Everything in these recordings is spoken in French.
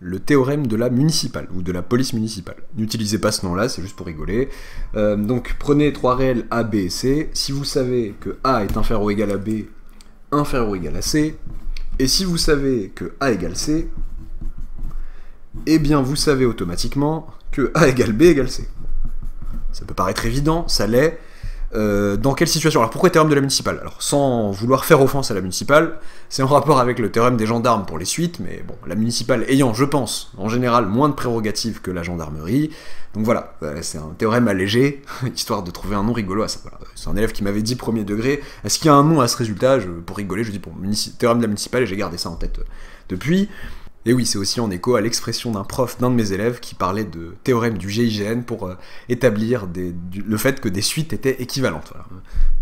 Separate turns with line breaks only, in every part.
le théorème de la municipale, ou de la police municipale. N'utilisez pas ce nom-là, c'est juste pour rigoler. Donc prenez trois réels A, B et C. Si vous savez que A est inférieur ou égal à B, inférieur ou égal à C, et si vous savez que A égale C, eh bien vous savez automatiquement que A égale B égale C. Ça peut paraître évident, ça l'est. Dans quelle situation? Alors pourquoi théorème de la municipale? Alors sans vouloir faire offense à la municipale, c'est en rapport avec le théorème des gendarmes pour les suites, mais bon, la municipale ayant, je pense, en général moins de prérogatives que la gendarmerie, donc voilà, c'est un théorème allégé, histoire de trouver un nom rigolo à ça. Voilà. C'est un élève qui m'avait dit premier degré, est-ce qu'il y a un nom à ce résultat? Pour rigoler, je dis bon, théorème de la municipale, et j'ai gardé ça en tête depuis. Et oui, c'est aussi en écho à l'expression d'un prof d'un de mes élèves qui parlait de théorème du GIGN pour établir le fait que des suites étaient équivalentes.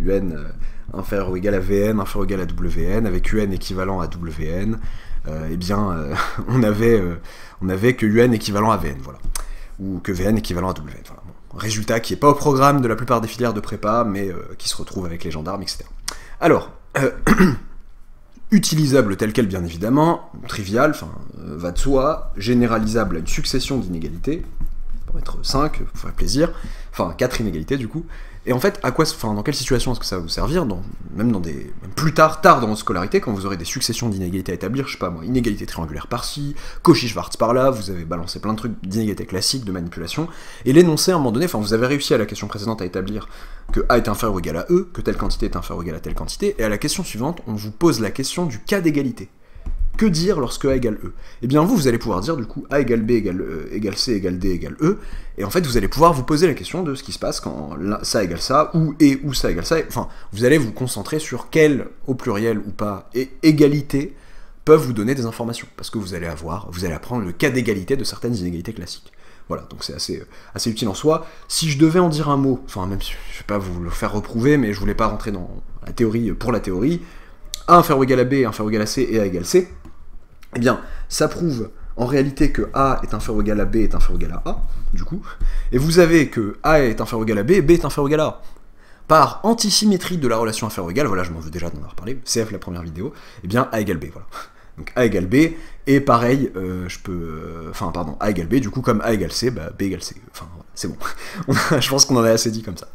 Voilà. UN inférieur ou égal à VN, inférieur ou égal à WN, avec UN équivalent à WN, eh bien, on avait que UN équivalent à VN, voilà. Ou que VN équivalent à WN. Voilà. Bon, résultat qui n'est pas au programme de la plupart des filières de prépa, mais qui se retrouve avec les gendarmes, etc. Alors, utilisable tel quel bien évidemment, trivial, enfin va de soi, généralisable à une succession d'inégalités, pour être 5, pour faire plaisir, enfin 4 inégalités du coup, et en fait, dans quelle situation est-ce que ça va vous servir, même plus tard dans votre scolarité, quand vous aurez des successions d'inégalités à établir, je sais pas moi, inégalité triangulaire par-ci, Cauchy-Schwarz par-là, vous avez balancé plein de trucs d'inégalités classiques, de manipulation, et l'énoncé à un moment donné, enfin vous avez réussi à la question précédente à établir que A est inférieur ou égal à E, que telle quantité est inférieure ou égale à telle quantité, et à la question suivante, on vous pose la question du cas d'égalité. Que dire lorsque A égale E? Eh bien vous allez pouvoir dire du coup A égale B égale C égale D égale E, et en fait vous allez pouvoir vous poser la question de ce qui se passe quand ça égale ça, ou ça égale ça, enfin vous allez vous concentrer sur quelle, au pluriel ou pas, et égalité peuvent vous donner des informations, parce que vous allez apprendre le cas d'égalité de certaines inégalités classiques. Voilà, donc c'est assez utile en soi. Si je devais en dire un mot, enfin même si je vais pas vous le faire reprouver, mais je voulais pas rentrer dans la théorie pour la théorie, A inférieur ou égal à B, inférieur ou égal à C et A égale C, eh bien, ça prouve en réalité que A est inférieur ou égal à B est inférieur ou égal à A, du coup, et vous avez que A est inférieur ou égal à B et B est inférieur ou égal à A. Par antisymétrie de la relation inférieur ou égale, voilà, je m'en veux déjà d'en avoir parlé, CF la première vidéo, eh bien A égale B, voilà. Donc A égale B, et pareil, A égale B, du coup comme A égale C, bah B égale C, enfin, c'est bon. Je pense qu'on en a assez dit comme ça.